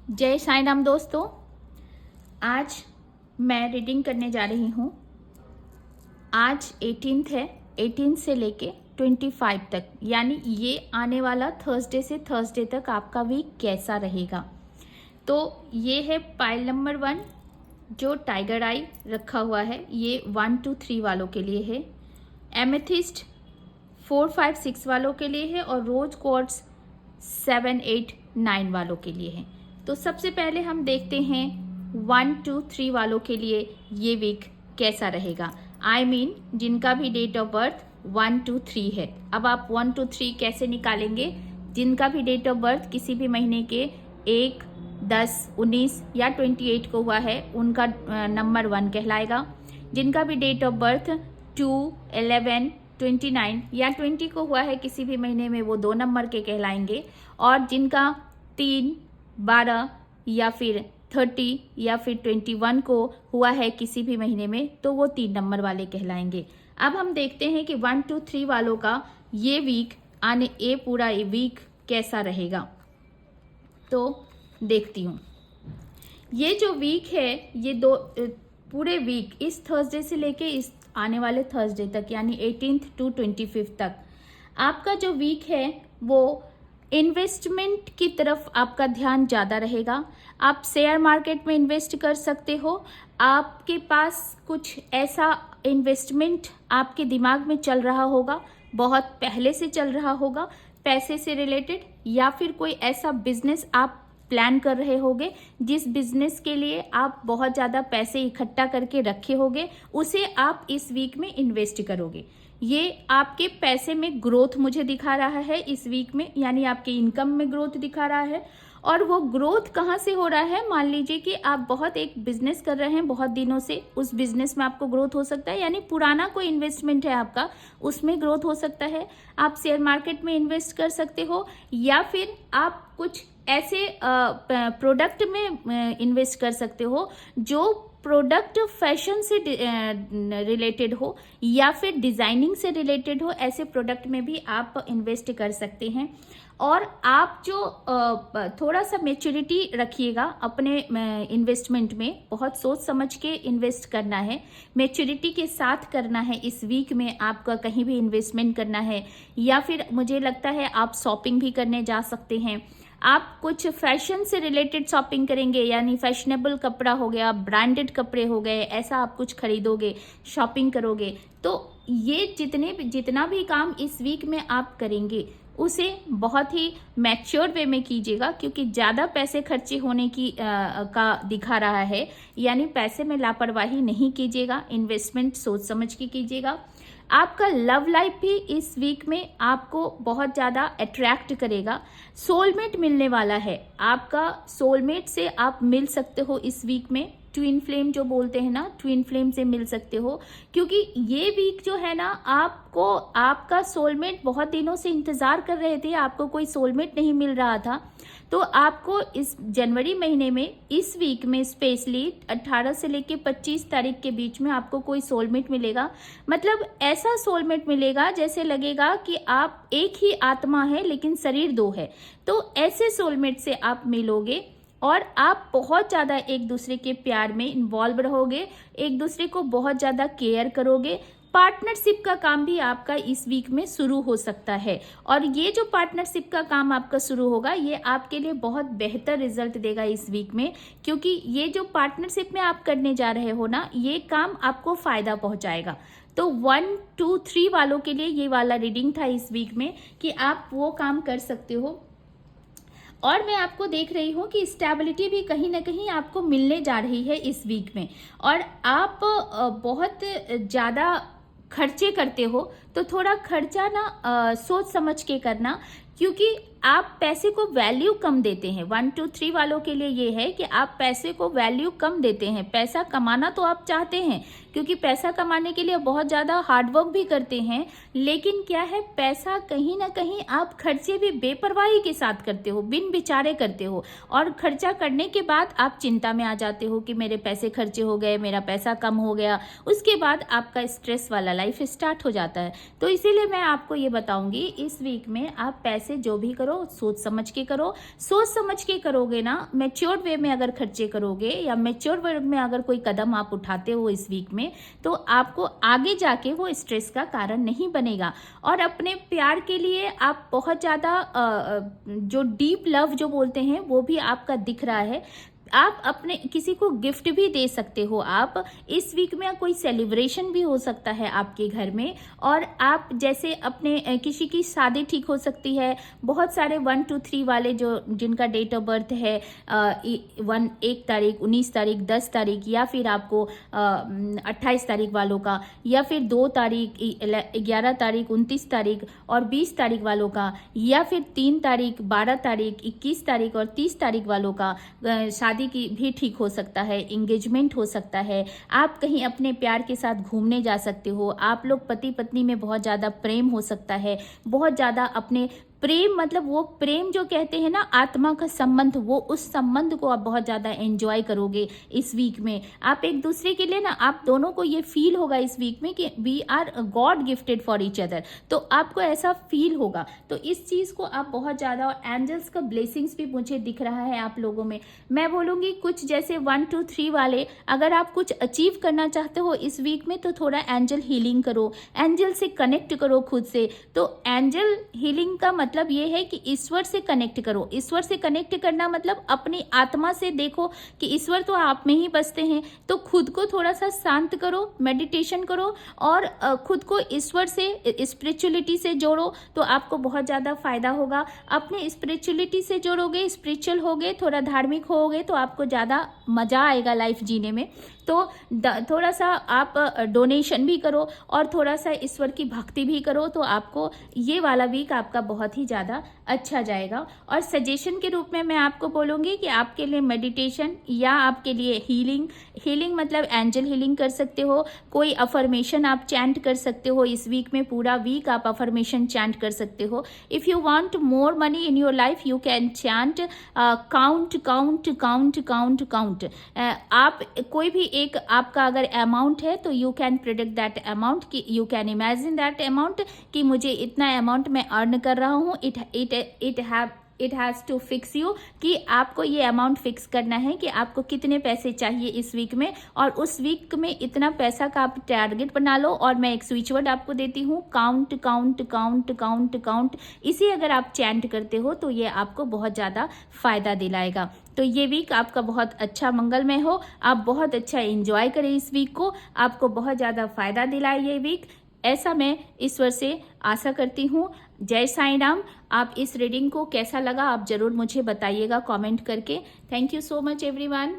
जय साईं राम दोस्तों, आज मैं रीडिंग करने जा रही हूँ। आज 18 है, 18 से लेके 25 तक, यानी ये आने वाला थर्सडे से थर्सडे तक आपका वीक कैसा रहेगा। तो ये है पाइल नंबर 1 जो टाइगर आई रखा हुआ है, ये 1 2 3 वालों के लिए है। एमेथिस्ट 4 5 6 वालों के लिए है और रोज क्वार्ट्ज 7 8 9 वालों के लिए है। तो सबसे पहले हम देखते हैं 1 2 3 वालों के लिए ये वीक कैसा रहेगा। I mean, जिनका भी डेट ऑफ बर्थ 1 2 3 है। अब आप 1 2 3 कैसे निकालेंगे? जिनका भी डेट ऑफ बर्थ किसी भी महीने के 1 10 19 या 28 को हुआ है उनका नंबर 1 कहलाएगा। जिनका भी डेट ऑफ बर्थ 2 11 29 या 20 को हुआ है किसी भी महीने में, वो 2 नंबर के कहलाएंगे। और जिनका 3 12 या फिर 30 या फिर 21 को हुआ है किसी भी महीने में, तो वो 3 नंबर वाले कहलाएंगे। अब हम देखते हैं कि 1 2 3 वालों का ये वीक पूरा ये वीक कैसा रहेगा। तो देखती हूँ, ये जो वीक है ये पूरे वीक इस थर्सडे से लेके इस आने वाले थर्सडे तक, यानी 18th to 25th तक आपका जो वीक है वो इन्वेस्टमेंट की तरफ आपका ध्यान ज़्यादा रहेगा। आप शेयर मार्केट में इन्वेस्ट कर सकते हो। आपके पास कुछ ऐसा इन्वेस्टमेंट आपके दिमाग में चल रहा होगा, बहुत पहले से चल रहा होगा, पैसे से रिलेटेड, या फिर कोई ऐसा बिजनेस आप प्लान कर रहे होगे जिस बिजनेस के लिए आप बहुत ज़्यादा पैसे इकट्ठा करके रखे होगे, उसे आप इस वीक में इन्वेस्ट करोगे। ये आपके पैसे में ग्रोथ मुझे दिखा रहा है इस वीक में, यानी आपके इनकम में ग्रोथ दिखा रहा है। और वो ग्रोथ कहाँ से हो रहा है? मान लीजिए कि आप बहुत एक बिजनेस कर रहे हैं बहुत दिनों से, उस बिजनेस में आपको ग्रोथ हो सकता है, यानी पुराना कोई इन्वेस्टमेंट है आपका, उसमें ग्रोथ हो सकता है। आप शेयर मार्केट में इन्वेस्ट कर सकते हो, या फिर आप कुछ ऐसे प्रोडक्ट में इन्वेस्ट कर सकते हो जो प्रोडक्ट फैशन से रिलेटेड हो या फिर डिज़ाइनिंग से रिलेटेड हो। ऐसे प्रोडक्ट में भी आप इन्वेस्ट कर सकते हैं। और आप जो थोड़ा सा मैच्योरिटी रखिएगा अपने इन्वेस्टमेंट में, बहुत सोच समझ के इन्वेस्ट करना है, मैच्योरिटी के साथ करना है। इस वीक में आपका कहीं भी इन्वेस्टमेंट करना है, या फिर मुझे लगता है आप शॉपिंग भी करने जा सकते हैं। आप कुछ फैशन से रिलेटेड शॉपिंग करेंगे, यानी फैशनेबल कपड़ा हो गया, ब्रांडेड कपड़े हो गए, ऐसा आप कुछ खरीदोगे, शॉपिंग करोगे। तो ये जितना भी काम इस वीक में आप करेंगे उसे बहुत ही मैच्योर वे में कीजिएगा, क्योंकि ज़्यादा पैसे खर्चे होने का दिखा रहा है। यानी पैसे में लापरवाही नहीं कीजिएगा, इन्वेस्टमेंट सोच समझ के कीजिएगा। आपका लव लाइफ भी इस वीक में आपको बहुत ज़्यादा अट्रैक्ट करेगा। सोलमेट मिलने वाला है, आपका सोलमेट से आप मिल सकते हो इस वीक में। ट्विन फ्लेम जो बोलते हैं ना, ट्विन फ्लेम से मिल सकते हो, क्योंकि ये वीक जो है ना, आपको आपका सोलमेट बहुत दिनों से इंतज़ार कर रहे थे, आपको कोई सोलमेट नहीं मिल रहा था, तो आपको इस जनवरी महीने में इस वीक में स्पेशली 18 से लेके 25 तारीख के बीच में आपको कोई सोलमेट मिलेगा। मतलब ऐसा सोलमेट मिलेगा जैसे लगेगा कि आप एक ही आत्मा है लेकिन शरीर 2 है। तो ऐसे सोलमेट से आप मिलोगे और आप बहुत ज़्यादा एक दूसरे के प्यार में इन्वॉल्व रहोगे, एक दूसरे को बहुत ज़्यादा केयर करोगे। पार्टनरशिप का काम भी आपका इस वीक में शुरू हो सकता है, और ये जो पार्टनरशिप का काम आपका शुरू होगा ये आपके लिए बहुत बेहतर रिजल्ट देगा इस वीक में, क्योंकि ये जो पार्टनरशिप में आप करने जा रहे हो ना, ये काम आपको फ़ायदा पहुंचाएगा। तो 1 2 3 वालों के लिए ये वाला रीडिंग था इस वीक में कि आप वो काम कर सकते हो। और मैं आपको देख रही हूँ कि स्टेबिलिटी भी कहीं ना कहीं आपको मिलने जा रही है इस वीक में। और आप बहुत ज़्यादा खर्चे करते हो, तो थोड़ा खर्चा ना सोच समझ के करना, क्योंकि आप पैसे को वैल्यू कम देते हैं। 1 2 3 वालों के लिए ये है कि आप पैसे को वैल्यू कम देते हैं। पैसा कमाना तो आप चाहते हैं, क्योंकि पैसा कमाने के लिए बहुत ज़्यादा हार्डवर्क भी करते हैं, लेकिन क्या है, पैसा कहीं ना कहीं आप खर्चे भी बेपरवाही के साथ करते हो, बिन विचारे करते हो, और खर्चा करने के बाद आप चिंता में आ जाते हो कि मेरे पैसे खर्चे हो गए, मेरा पैसा कम हो गया। उसके बाद आपका स्ट्रेस वाला लाइफ स्टार्ट हो जाता है। तो इसीलिए मैं आपको ये बताऊंगी, इस वीक में आप पैसे जो भी करो करो, सोच समझ के करो। सोच समझ के करोगे ना, मैच्योर्ड वे में अगर खर्चे करोगे या मैच्योर्ड वे में अगर कोई कदम आप उठाते हो इस वीक में, तो आपको आगे जाके वो स्ट्रेस का कारण नहीं बनेगा। और अपने प्यार के लिए आप बहुत ज़्यादा जो डीप लव जो बोलते हैं वो भी आपका दिख रहा है। आप अपने किसी को गिफ्ट भी दे सकते हो। आप इस वीक में कोई सेलिब्रेशन भी हो सकता है आपके घर में, और आप जैसे अपने किसी की शादी ठीक हो सकती है। बहुत सारे 1 2 3 वाले जो जिनका डेट ऑफ बर्थ है 1 तारीख, 19 तारीख, 10 तारीख, या फिर आपको 28 तारीख वालों का, या फिर 2 तारीख, 11 तारीख, 29 तारीख और 20 तारीख वालों का, या फिर 3 तारीख, 12 तारीख, 21 तारीख और 30 तारीख वालों का शादी की भी ठीक हो सकता है, एंगेजमेंट हो सकता है। आप कहीं अपने प्यार के साथ घूमने जा सकते हो। आप लोग पति पत्नी में बहुत ज़्यादा प्रेम हो सकता है, बहुत ज़्यादा अपने प्रेम, मतलब वो प्रेम जो कहते हैं ना आत्मा का संबंध, वो उस संबंध को आप बहुत ज़्यादा एंजॉय करोगे इस वीक में। आप एक दूसरे के लिए ना, आप दोनों को ये फील होगा इस वीक में कि we are god gifted for each other, तो आपको ऐसा फील होगा। तो इस चीज़ को आप बहुत ज़्यादा, और एंजल्स का ब्लेसिंग्स भी मुझे दिख रहा है आप लोगों में। मैं बोलूँगी कुछ जैसे 1 2 3 वाले, अगर आप कुछ अचीव करना चाहते हो इस वीक में, तो थोड़ा एंजल हीलिंग करो, एंजल से कनेक्ट करो खुद से। तो एंजल हीलिंग का मतलब ये है कि ईश्वर से कनेक्ट करो। ईश्वर से कनेक्ट करना मतलब अपनी आत्मा से देखो कि ईश्वर तो आप में ही बसते हैं। तो खुद को थोड़ा सा शांत करो, मेडिटेशन करो, और खुद को ईश्वर से, स्पिरिचुअलिटी से जोड़ो, तो आपको बहुत ज़्यादा फायदा होगा। अपने स्पिरिचुअलिटी से जोड़ोगे, स्पिरिचुअल होगे, थोड़ा धार्मिक होगे, तो आपको ज़्यादा मज़ा आएगा लाइफ जीने में। तो थोड़ा सा आप डोनेशन भी करो और थोड़ा सा ईश्वर की भक्ति भी करो, तो आपको ये वाला वीक आपका बहुत ही ज़्यादा अच्छा जाएगा। और सजेशन के रूप में मैं आपको बोलूँगी कि आपके लिए मेडिटेशन या आपके लिए हीलिंग मतलब एंजल हीलिंग कर सकते हो। कोई अफर्मेशन आप चैंट कर सकते हो इस वीक में, पूरा वीक आप अफर्मेशन चैंट कर सकते हो। If you want more money in your life you can chant count count count count count. आप कोई भी एक आपका अगर अमाउंट है तो you can predict that amount, कि you can imagine that amount कि मुझे इतना अमाउंट मैं अर्न कर रहा हूँ। It has to fix you, कि आपको ये अमाउंट फिक्स करना है कि आपको कितने पैसे चाहिए इस वीक में, और उस वीक में इतना पैसा का आप टारगेट बना लो। और मैं एक स्विच वर्ड आपको देती हूँ, count count count count count. इसे अगर आप चैंट करते हो तो ये आपको बहुत ज़्यादा फ़ायदा दिलाएगा। तो ये वीक आपका बहुत अच्छा मंगलमय हो, आप बहुत अच्छा एंजॉय करें इस वीक को, आपको बहुत ज़्यादा फ़ायदा दिलाए ये वीक, ऐसा मैं ईश्वर से आशा करती हूँ। जय साईं राम। आप इस रीडिंग को कैसा लगा आप ज़रूर मुझे बताइएगा कमेंट करके। Thank you so much everyone.